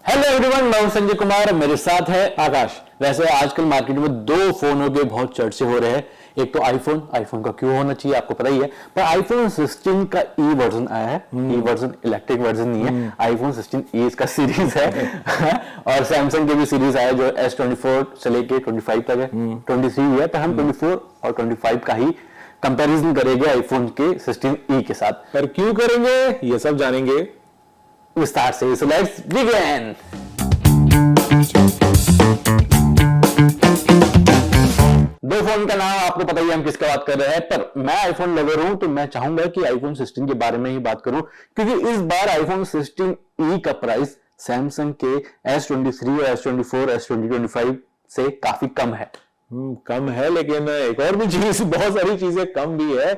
Hello everyone, मैं हूं संजय कुमार, मेरे साथ है आकाश। वैसे आजकल मार्केट में दो फोनों के बहुत चर्चे हो रहे हैं। एक तो आईफोन का क्यों होना चाहिए आपको पता ही है, पर आईफोन 16 का ई वर्जन आया है। ई वर्जन इलेक्ट्रिक वर्जन नहीं है, आईफोन 16 इसका सीरीज है और सैमसंग के भी सीरीज आया जो S24 से लेके 25 तक है, 23 भी है। तो हम 24 और 25 का ही कंपैरिजन करेंगे आईफोन के 16 के साथ। पर क्यों करेंगे ये सब जानेंगे विस्तार से। So let's begin. दो फोन का नाम आपको पता ही है हम किसका बात कर रहे हैं, पर मैं आईफोन लवर हूं तो मैं चाहूंगा कि आईफोन 16 के बारे में ही बात करूं, क्योंकि इस बार आईफोन 16 का प्राइस सैमसंग के S23 और S24 S25 से काफी कम है। कम है, लेकिन एक और भी चीज, बहुत सारी चीजें कम भी है।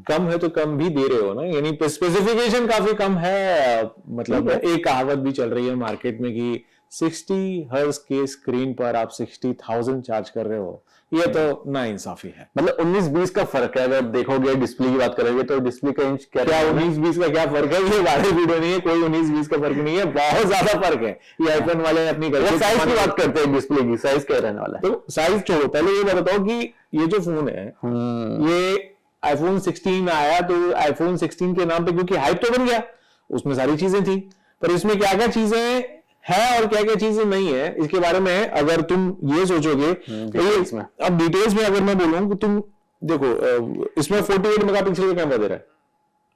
कम है तो कम भी दे रहे हो ना, यानी स्पेसिफिकेशन काफी कम है। मतलब एक कहावत भी चल रही है मार्केट में कि 60 हर्ट्ज के स्क्रीन पर आप 60,000 चार्ज कर रहे हो, ये तो नाइंसाफी है। मतलब 19-20 का फर्क है। अगर देखोगे डिस्प्ले की बात करेंगे तो डिस्प्ले का इंच क्या 19-20 का क्या फर्क है? ये वायरल वीडियो नहीं है, कोई 19-20 का फर्क नहीं है, बहुत ज्यादा फर्क है। ये आईफोन वाले अपनी साइज की बात करते हैं, डिस्प्ले की साइज क्या रहने वाला है? तो साइज छोड़ो, पहले ये बताओ कि ये जो फोन है ये आईफोन 16 आया तो आईफोन 16 के नाम पे क्योंकि हाइप तो बन गया, उसमें सारी चीजें थी, पर इसमें क्या क्या चीजें है और क्या क्या चीजें नहीं है, इसके बारे में अगर तुम ये सोचोगे तो ये अब डिटेल्स में अगर मैं बोलूं कि तुम देखो, इसमें 48 मेगापिक्सल का कैमरा दे रहा है।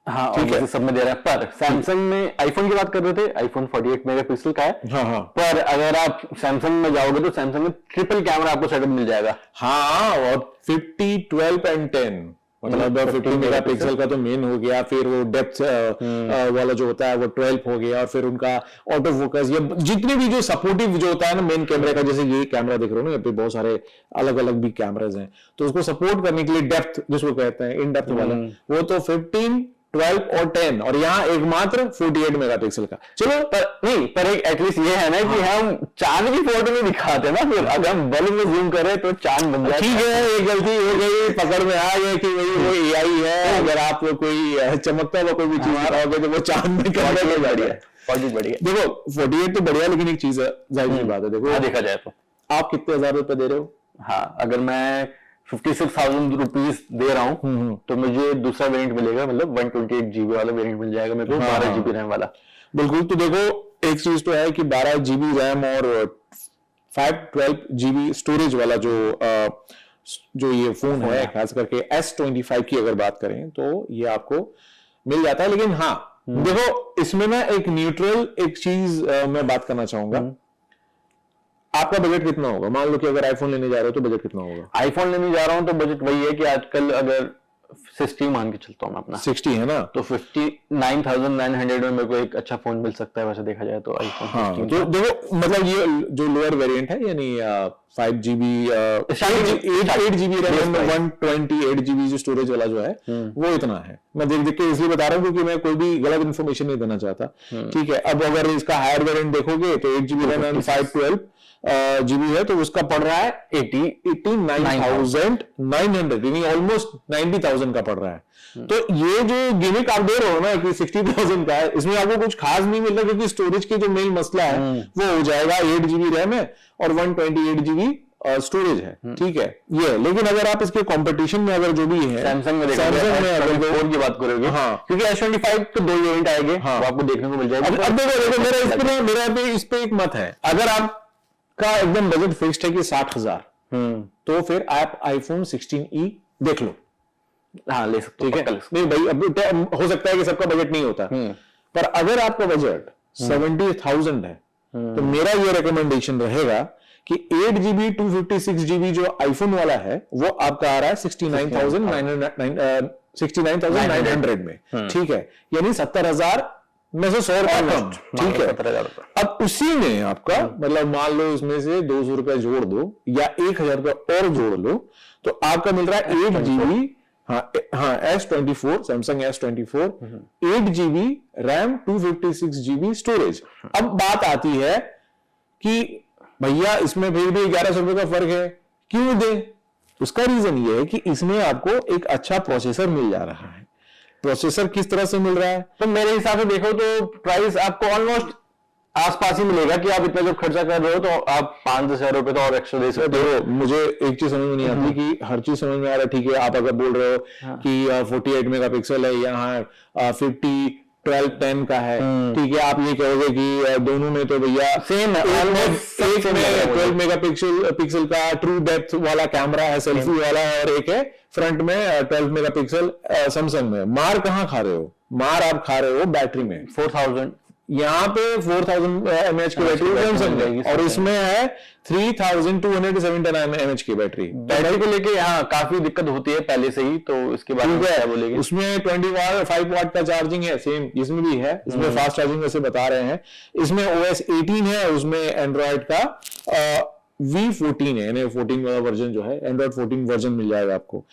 हाँ, ठीक है, सब में दे रहा है। पर सैमसंग में आईफोन की बात कर रहे थे, आईफोन 48 मेगापिक्सल का है। हाँ। पर अगर आप सैमसंग में जाओगे तो सैमसंग में ट्रिपल कैमरा आपको सेटअप मिल जाएगा। हाँ, और 50, 12 एंड 10 मतलब 50 मेगापिक्सल का तो मेन हो गया, फिर वो डेप्थ वाला जो होता है वो 12 हो गया, और फिर उनका ऑटो फोकस, ये जितने भी जो सपोर्टिव जो होता है ना मेन कैमरे का, जैसे ये कैमरा देख रहे हो ना, यहाँ पे बहुत सारे अलग अलग भी कैमराज हैं, तो उसको सपोर्ट करने के लिए डेप्थ जिसको कहते हैं इन डेप्थ वाला, वो तो 15, 12 और 10, और यहाँ एकमात्र 48 मेगापिक्सल का। चलो, पर एक एटलीस्ट ये है ना कि हम चांद की फोटो में दिखाते ना, फिर अगर हम बल्ब में जूम करें तो चांद बन जाए। ठीक है, ये गलती हो गई, पकड़ में आ गया कि वही वो एआई है। अगर आप कोई चमकता हुआ कोई भी चीज दिखाओगे तो वो चांद में बढ़िया। देखो 48 तो बढ़िया, लेकिन एक चीज है, जाहिर सी बात है, देखो देखा जाए तो आप कितने हजार रुपए दे रहे हो? हाँ, अगर मैं 56,000 रुपीज दे रहा हूँ तो मुझे दूसरा वेरिएंट मिलेगा, मतलब 128 GB वाला वेरिएंट मिल जाएगा मेरे को, 12 GB रैम वाला। बिल्कुल। तो देखो एक चीज तो है कि 12 GB रैम और 512 GB स्टोरेज वाला जो ये फोन है, खास करके S25 की अगर बात करें तो ये आपको मिल जाता है। लेकिन हाँ, देखो इसमें ना एक न्यूट्रल एक चीज मैं बात करना चाहूंगा। आपका बजट कितना होगा? मान लो कि अगर आईफोन लेने जा रहे हो तो बजट कितना होगा? आईफोन लेने जा रहा हूं तो बजट वही है कि आजकल अगर 60 मान के चलता हूं मैं अपना, 60 है ना, तो 59,900 में मेरे को एक अच्छा फोन मिल सकता है वैसे देखा जाए तो आईफोन। हाँ, तो देखो मतलब ये जो लोअर वेरिएंट है, यानी 5 GB 8 GB रैम, 128 GB जो स्टोरेज वाला जो है वो इतना है। मैं देख के इसलिए बता रहा हूँ क्योंकि मैं कोई भी गलत इन्फॉर्मेशन नहीं देना चाहता। ठीक है, अब अगर इसका हायर वेरिएंट देखोगे तो 8 GB रैम एंड 512 GB है, तो उसका पड़ रहा है 89,900, यानी ऑलमोस्ट 90,000 का पड़ रहा है। तो ये जो गिमिक आप दे रहे हो ना कि 60,000 का है, इसमें आपको कुछ खास नहीं मिल रहा, क्योंकि स्टोरेज की जो मेन मसला है वो हो जाएगा। 8 GB रैम है और 128 GB स्टोरेज है, ठीक है ये। लेकिन अगर आप इसके कंपटीशन में अगर जो भी है सैमसंग में अगर फोन की बात करोगे, हाँ, क्योंकि S25 तो दो वेरिएंट आएंगे, हाँ, वो आपको देखने को मिल जाएगा। अब देखो मेरा इस पे एक मत है, अगर आप का एकदम बजट फिक्स्ड है कि 60,000, तो फिर आप आईफोन 16e देख लो। हाँ, ले सकते हो, ठीक है। नहीं भाई, अब हो सकता है कि सबका बजट नहीं होता, पर अगर आपका बजट 70,000 है तो मेरा ये रिकमेंडेशन रहेगा कि 8 GB 256 GB जो आईफोन वाला है वो आपका आ रहा है 69,900 में, ठीक है, यानी 70,000 में से 100 रुपए कम, ठीक है। अब उसी में आपका मतलब मान लो इसमें से 200 रुपए जोड़ दो या 1,000 रुपए और जोड़ लो, तो आपका मिल रहा है 8 GB, हाँ S24, Samsung S24, 8 GB RAM, 256 GB storage. अब बात आती है कि भैया इसमें फिर भी 1100 रुपए का फर्क है, क्यों दे? उसका रीजन ये है कि इसमें आपको एक अच्छा प्रोसेसर मिल जा रहा है। प्रोसेसर किस तरह से मिल रहा है? तो मेरे हिसाब से देखो तो प्राइस आपको ऑलमोस्ट आसपास ही मिलेगा कि आप इतना जब खर्चा कर रहे हो तो आप 5-10 हजार रुपए तो और एक्स्ट्रा दे सकते हो। देखो मुझे एक चीज समझ में नहीं आती कि हर चीज समझ में आ रहा है, ठीक है, आप अगर बोल रहे हो कि 48 मेगापिक्सल है, यहाँ 50 12-10 का है, ठीक है, आप ये कहोगे कि दोनों में तो भैया सेम है, एक में 12 मेगापिक्सल का ट्रू डेप्थ वाला कैमरा है, सेल्फी वाला है, और एक है फ्रंट में 12 मेगापिक्सल सैमसंग में। मार कहाँ खा रहे हो? मार आप खा रहे हो बैटरी में। 4000 यहाँ पे 4000 mAh की बैटरी सैमसंग में, और इसमें है 3279 mAh की बैटरी को लेके यहाँ काफी दिक्कत होती है पहले से ही, तो इसके बाद में क्या बोलेंगे? उसमें 5 वाट का चार्जिंग है, सेम इसमें भी है, इसमें फास्ट चार्जिंग वैसे बता रहे हैं। इसमें OS 18 है, उसमें एंड्रॉइड का V14 है, यानी 14 वाला वर्जन जो है, एंड्रॉइड 14 वर्जन मिल जाएगा आपको।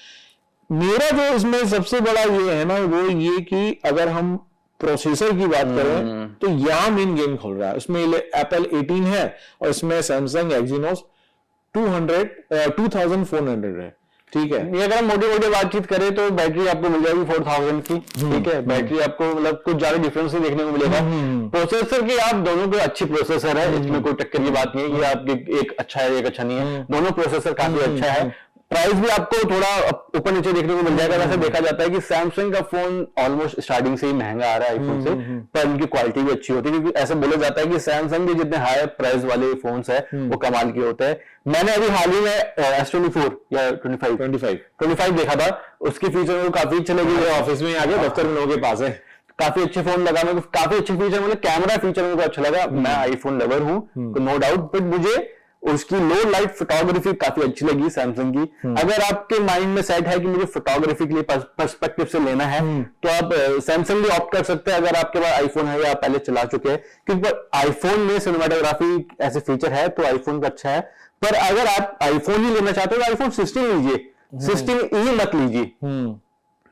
मेरा जो इसमें सबसे बड़ा ये है ना, वो ये कि अगर हम प्रोसेसर की बात करें तो यहां मेन गेम खोल रहा है। उसमें एप्पल 18 है और इसमें सैमसंग एक्सिनोस 2400 है, ठीक है। ये अगर हम मोटी बातचीत करें तो बैटरी आपको मिल जाएगी 4000 की, ठीक है। बैटरी आपको मतलब कुछ ज्यादा डिफरेंस नहीं देखने को मिलेगा। प्रोसेसर की आप दोनों के अच्छी प्रोसेसर है, इसमें कोई टक्कर की बात नहीं है कि आपके एक अच्छा है एक अच्छा नहीं है, दोनों प्रोसेसर काफी अच्छा है। प्राइस भी आपको थोड़ा ऊपर नीचे देखने को मिल जाएगा। वैसे देखा जाता है कि सैमसंग का फोन ऑलमोस्ट स्टार्टिंग से ही महंगा आ रहा है आईफोन से, पर इनकी क्वालिटी भी अच्छी होती है, क्योंकि ऐसा बोला जाता है कि सैमसंग के जितने हाई प्राइस वाले फोन्स है वो कमाल के होते हैं। मैंने अभी हाल ही में S24 या 25 देखा था, उसकी फीचर मेरे को काफी अच्छे लगे। ऑफिस में आ गया, दफ्तर में लोगों के पास है, काफी अच्छे फोन लगा मेरे को, काफी अच्छे फीचर, मतलब कैमरा फीचर मेरे को अच्छा लगा। मैं आईफोन लवर हूँ नो डाउट, बट मुझे उसकी लो लाइट फोटोग्राफी काफी अच्छी लगी सैमसंग की। अगर आपके माइंड में सेट है कि मुझे फोटोग्राफी के लिए पर्सपेक्टिव से लेना है तो आप सैमसंग भी ऑप्ट कर सकते हैं, अगर आपके पास आईफोन है या आप पहले चला चुके हैं, क्योंकि आईफोन में सिनेमाटोग्राफी ऐसे फीचर है तो आईफोन का अच्छा है। पर अगर आप आईफोन ही लेना चाहते हो तो आईफोन 16 लीजिए, 16E मत लीजिए।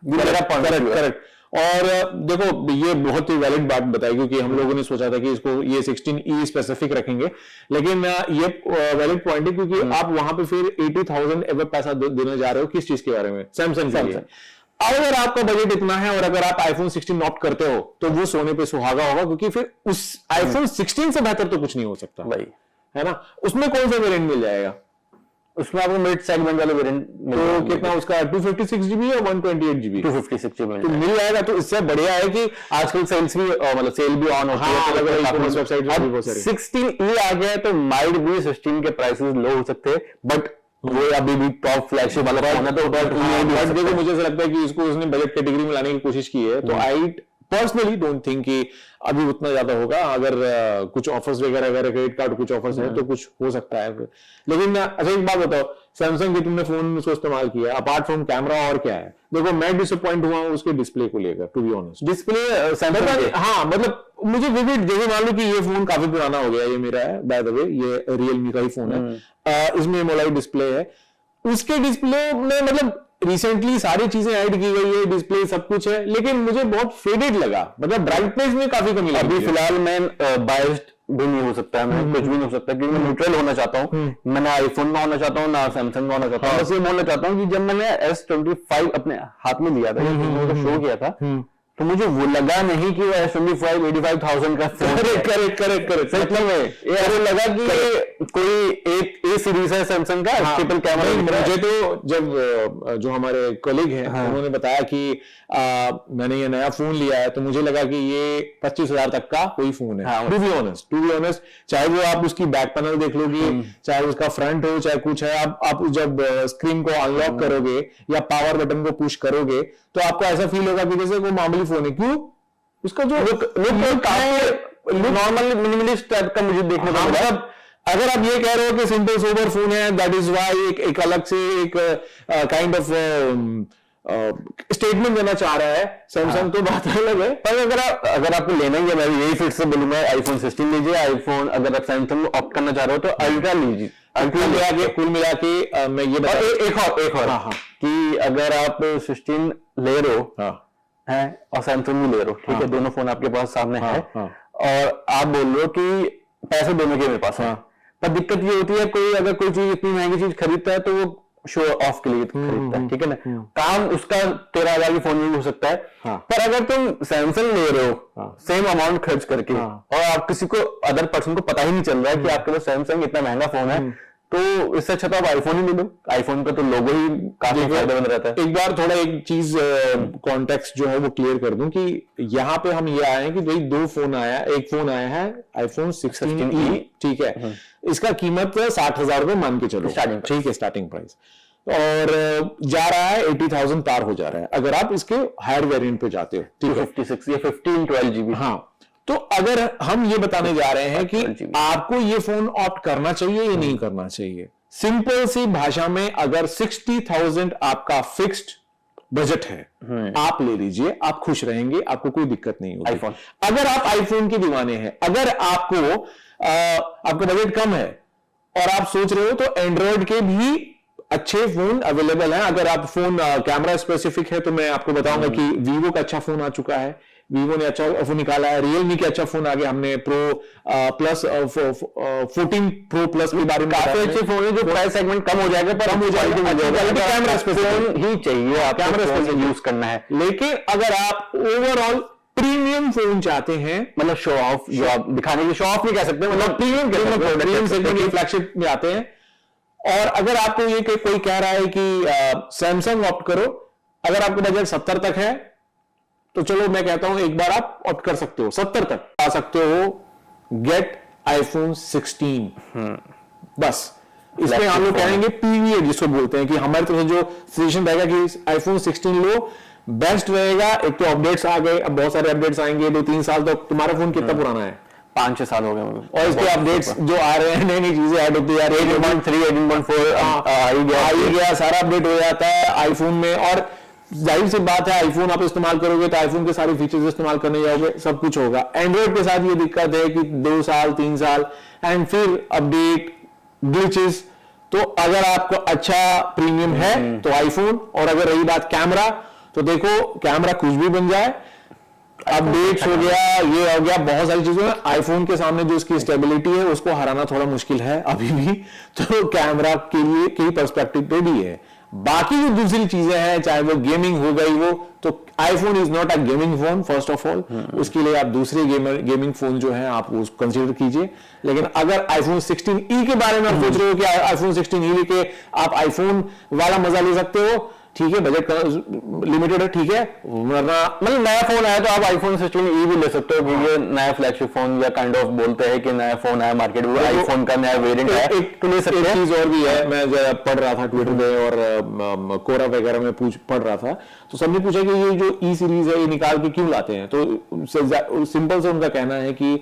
करेक्ट। और देखो ये बहुत ही वैलिड बात बताई, क्योंकि हम लोगों ने सोचा था कि इसको ये 16E स्पेसिफिक रखेंगे, लेकिन ये वैलिड पॉइंट है, क्योंकि आप वहां पे फिर 80,000 एवं पैसा देने जा रहे हो किस चीज के बारे में? सैमसंग के लिए। अगर आपका बजट इतना है और अगर आप आईफोन 16 ऑप्ट करते हो तो वो सोने पे सुहागा होगा, क्योंकि फिर उस आईफोन 16 से बेहतर तो कुछ नहीं हो सकता भाई, है ना। उसमें कौन सा वेरिएंट मिल जाएगा? उसमें आपको मिड सेगमेंट वाले वेरिएंट तो कितना उसका 256 GB या 128 GB? 256 GB तो मिल जाएगा। तो इससे बढ़िया है कि आजकल सेल्स भी मतलब सेल भी ऑन होती है, अलग अलग वेबसाइट पे बहुत सारी। 16E आ गया तो माइट भी 16 के प्राइसेस लो हो सकते हैं, बट वो अभी भी टॉप फ्लैगशिप वाला फोन है, तो देखो मुझे ऐसा लगता है कि इसको उसने बजट कैटेगरी में लाने की कोशिश की है, तो आई पर्सनली डोंट थिंक कि अभी उतना ज्यादा होगा। अगर कुछ ऑफर्स वगैरह, अगर क्रेडिट कार्ड कुछ ऑफर्स है तो कुछ हो सकता है। लेकिन अच्छा एक बात बताओ, सैमसंग के तुमने फोन उसको इस्तेमाल किया, अपार्ट फ्रॉम कैमरा और क्या है? देखो मैं डिसअपॉइंट हुआ हूं उसके डिस्प्ले को लेकर, to be honest. Display Samsung, हाँ मतलब मुझे विविड, जैसे मान लो कि ये फोन काफी पुराना हो गया, ये मेरा है बाय द वे, ये रियलमी का ही फोन है, इसमें एमोलेड डिस्प्ले है। उसके डिस्प्ले में मतलब रिसेंटली सारी चीजें ऐड की गई है, डिस्प्ले सब कुछ है, लेकिन मुझे बहुत फेडेड लगा, मतलब ब्राइटनेस में काफी कमी लगी। अभी फिलहाल मैं बायस्ड भी नहीं हो सकता है, मैं कुछ भी नहीं हो सकता, क्योंकि मैं न्यूट्रल होना चाहता हूँ। मैं ना आईफोन में होना चाहता हूँ ना सैमसंग में होना चाहता हूँ। बस ये बोलना चाहता हूँ कि जब मैंने S25 अपने हाथ में लिया था, शो किया था, तो मुझे वो लगा नहीं कि वो S25 85,000 का फोन है। करेक्ट। मतलब ये लगा कि कोई एक ए सीरीज है सैमसंग का, ट्रिपल कैमरा। मुझे तो जब जो हमारे कलीग हैं उन्होंने बताया कि मैंने ये नया फोन लिया है, तो मुझे लगा कि ये 25,000 तक का कोई फोन है। टू बी ऑनेस्ट, चाहे वो आप उसकी बैक पैनल देख लोगे, चाहे उसका फ्रंट हो, चाहे कुछ है, आप जब स्क्रीन को अनलॉक करोगे या पावर बटन को पुश करोगे तो आपको ऐसा फील होगा कि जैसे कोई मामूली फोन है। क्यों? उसका जो लुक नॉर्मल मिनिमलिस्ट टाइप का मुझे देखने को मिला। अगर आप ये कह रहे हो कि सिंपल सोबर फोन है, दैट इज वाई एक अलग से एक काइंड ऑफ स्टेटमेंट देना चाह रहा है सैमसंग, तो बात अलग है। पर अगर आपको लेना ही है, मैं यही फिर से बोलूंगा, आईफोन 16 लीजिए। आईफोन अगर आप सैमसंग को ऑप्ट करना चाह रहे हो तो अल्ट्रा लीजिए। कुल मिला के मैं ये बता एक और कि अगर आप 16 ले रहे हो हैं और सैमसंग भी ले रहे हो, ठीक है, दोनों फोन आपके पास सामने है, और आप बोल रहे हो कि पैसे दोनों के मेरे पास है, पर दिक्कत ये होती है, कोई अगर कोई चीज इतनी महंगी चीज खरीदता है तो वो शो ऑफ के लिए खरीदता है, ठीक है ना, काम उसका 13,000 के फोन में भी हो सकता है। हाँ। पर अगर तुम सैमसंग ले रहे हो सेम अमाउंट खर्च करके, और आप किसी को अदर पर्सन को पता ही नहीं चल रहा है कि आपके पास सैमसंग इतना महंगा फोन है, तो इससे अच्छा तो आप आईफोन ही ले लो। आईफोन का तो लोगो ही काफी फायदेमंद रहता है। एक बार थोड़ा एक चीज कॉन्टेक्स्ट जो है वो क्लियर कर दूं कि यहाँ पे हम ये आए हैं कि भाई दो फोन आया, एक फोन आया है आईफोन 16e, ठीक है, इसका कीमत 60,000 रुपए मान के चलो, ठीक है, स्टार्टिंग प्राइस, और जा रहा है 80,000 पार हो जा रहा है अगर आप इसके हायर वेरिएंट पे जाते हो, ठीक है, 56 या 1512 GB। हाँ, तो अगर हम ये बताने जा रहे हैं कि आपको ये फोन ऑप्ट करना चाहिए या नहीं करना चाहिए, सिंपल सी भाषा में, अगर 60,000 आपका फिक्स्ड बजट है, आप ले लीजिए, आप खुश रहेंगे, आपको कोई दिक्कत नहीं होगी। आईफोन, अगर आप आईफोन के दीवाने हैं, अगर आपको आपका बजट कम है और आप सोच रहे हो, तो एंड्रॉइड के भी अच्छे फोन अवेलेबल हैं। अगर आप फोन कैमरा स्पेसिफिक है तो मैं आपको बताऊंगा कि वीवो का अच्छा फोन आ चुका है, वीवो ने अच्छा फोन निकाला है, रियलमी के अच्छा फोन आ गया, हमने प्रो प्लस 14 प्रो प्लस के बारे में काफी अच्छे फोन है जो प्राइस सेगमेंट कम हो जाएगा, पर कम हो जाएगा, कैमरा स्पेसिफिक ही चाहिए, आप कैमरा स्पेसिफिक यूज करना है। लेकिन अगर आप ओवरऑल प्रीमियम फोन चाहते हैं, मतलब शो ऑफ, जो आप दिखाने की, शो ऑफ नहीं कह सकते, मतलब प्रीमियम सेगमेंट के फ्लैगशिप में आते हैं, और अगर आपको ये कोई कह रहा है कि सैमसंग ऑप्ट करो, अगर आपका बजट 70 तक है, तो चलो मैं कहता हूं एक बार आप ऑप्ट कर सकते हो, 70 तक आ सकते हो, गेट आईफोन 16। बस इसमें हम लोग कहेंगे पीवीए जिसको बोलते हैं, कि हमारी तरफ से जो सजेशन रहेगा कि आईफोन 16 लो, बेस्ट रहेगा। एक तो अपडेट्स आ गए, अब बहुत सारे अपडेट्स आएंगे 2-3 साल तक। तुम्हारा फोन कितना पुराना है? 5-6 साल हो गए, और इसके अपडेट्स जो आ रहे हैं, नई नई चीजें ऐड होती है, 18.3 18.4 आ ही गया, सारा अपडेट हो जाता है आईफोन में। और जाहिर सी बात है, आईफोन आप इस्तेमाल करोगे तो आईफोन के सारे फीचर्स इस्तेमाल करने जाओगे, सब कुछ होगा। एंड्रॉइड के साथ ये दिक्कत है कि 2 साल 3 साल एंड फिर अपडेट, ग्लिचेस। तो अगर आपको अच्छा प्रीमियम है तो आईफोन, और अगर रही बात कैमरा, तो देखो कैमरा कुछ भी बन जाए, अपडेट्स हो गया, ये हो गया, बहुत सारी चीजें हैं, आईफोन के सामने जो उसकी स्टेबिलिटी है उसको हराना थोड़ा मुश्किल है अभी भी। तो कैमरा के लिए कई पर्सपेक्टिव पे भी है। बाकी जो दूसरी चीजें हैं, चाहे वो गेमिंग हो गई, वो तो iPhone is not a gaming phone first of all, उसके लिए आप दूसरे गेमिंग फोन जो है आप उसको कंसीडर कीजिए। लेकिन अगर आईफोन 16e के बारे में आप सोच रहे हो कि आईफोन 16e लेके आप आईफोन वाला मजा ले सकते हो, ठीक है, बजट लिमिटेड है, ठीक है, वरना मतलब नया फोन आया तो आप आईफोन 16e भी ले सकते हो, क्योंकि नया फ्लैगशिप फोन या काइंड ऑफ बोलते हैं कि नया फोन आया मार्केट में, आईफोन का नया वेरिएंट है, तो ले सकते हैं। चीज और भी है, मैं पढ़ रहा था ट्विटर पे और कोरा वगैरह में पढ़ रहा था, तो सबने पूछा कि ये जो ई सीरीज है ये निकाल के क्यों लाते हैं, तो सिंपल से उनका कहना है कि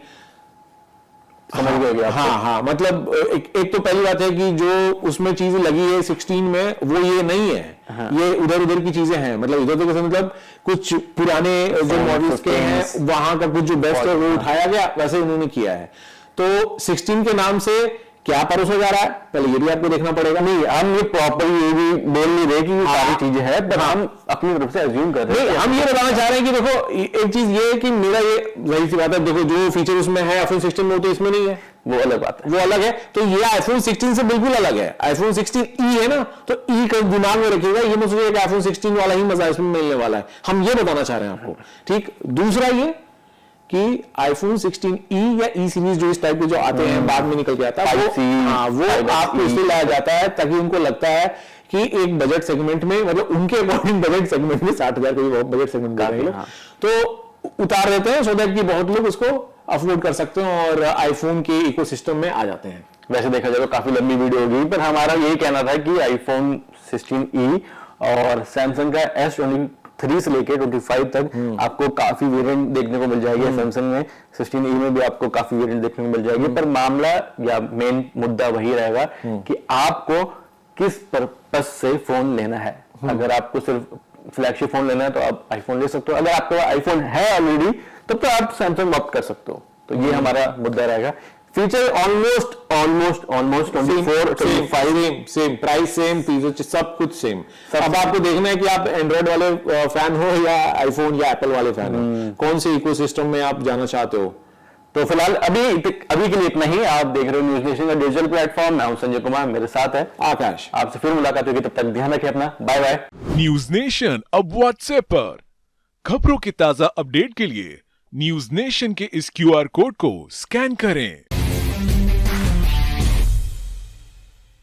समझ गए। हाँ, मतलब एक तो पहली बात है कि जो उसमें चीजें लगी है 16 में वो ये नहीं है, ये उधर उधर की चीजें हैं। मतलब इधर तो मतलब कुछ पुराने जो मॉडल्स के हैं वहां का कुछ जो बेस्ट है वो उठाया गया, वैसे उन्होंने किया है। तो 16 के नाम से क्या परोसा जा रहा है, पहले ये भी आपको देखना पड़ेगा। नहीं, हम ये प्रॉपरली ये भी बोल नहीं रहे कि सारी चीजें हैं, पर हम अपनी तरफ से अज्यूम कर रहे हैं। हम ये बताना चाह रहे हैं कि देखो एक चीज ये है कि मेरा ये वही सी बात है, देखो जो फीचर उसमें है आईफोन 16 में तो इसमें नहीं है, वो अलग बात है, वो अलग है। तो ये आईफोन 16 से बिल्कुल अलग है। आईफोन 16e है ना, तो ई का दिमाग में रखिएगा, ये मत सोचिएगा कि आईफोन 16 वाला ही मजा इसमें मिलने वाला है। हम ये बताना चाह रहे हैं आपको, ठीक। दूसरा ये कि आईफोन 16e या ई सीरीज जो इस टाइप के जो आते हैं बाद में निकल के आता है, वो आपको इसलिए लाया जाता है ताकि उनको लगता है कि एक बजट सेगमेंट में, मतलब उनके अकॉर्डिंग बजट सेगमेंट में 60,000 के बजट सेगमेंट कर रहे हैं, तो उतार देते हैं सो दैट कि बहुत लोग उसको अफोर्ड कर सकते हैं और आईफोन के इकोसिस्टम में आ जाते हैं। वैसे देखा जाए तो काफी लंबी वीडियो होगी, पर हमारा यही कहना था कि आईफोन 16e और सैमसंग का S23 से लेके 25 तक आपको काफी वेरिएंट देखने को मिल जाएगी। सैमसंग में 16e में भी आपको काफी वेरिएंट देखने को मिल जाएगी, पर मामला या मेन मुद्दा वही रहेगा कि आपको किस पर्पस से फोन लेना है। अगर आपको सिर्फ फ्लैगशिप फोन लेना है तो आप आईफोन ले सकते हो, अगर आपको आईफोन है ऑलरेडी तब तो आप सैमसंग ऑप्ट कर सकते हो। तो ये हमारा मुद्दा रहेगा। Feature almost 24 25 same price, same feature, सब कुछ सेम। अब आपको देखना है कि आप एंड्रॉइड वाले फैन हो या आईफोन या एप्पल वाले फैन हो, कौन से इकोसिस्टम में आप जाना चाहते हो। तो फिलहाल अभी के लिए इतना ही। आप देख रहे हो न्यूज नेशन का डिजिटल प्लेटफॉर्म। मैं हूं संजय कुमार, मेरे साथ है आकाश। आपसे फिर मुलाकात होगी, तब तक ध्यान रखें अपना। Bye bye. न्यूज नेशन अब व्हाट्सएप पर खबरों के ताजा अपडेट के लिए न्यूज नेशन के इस QR कोड को स्कैन करें।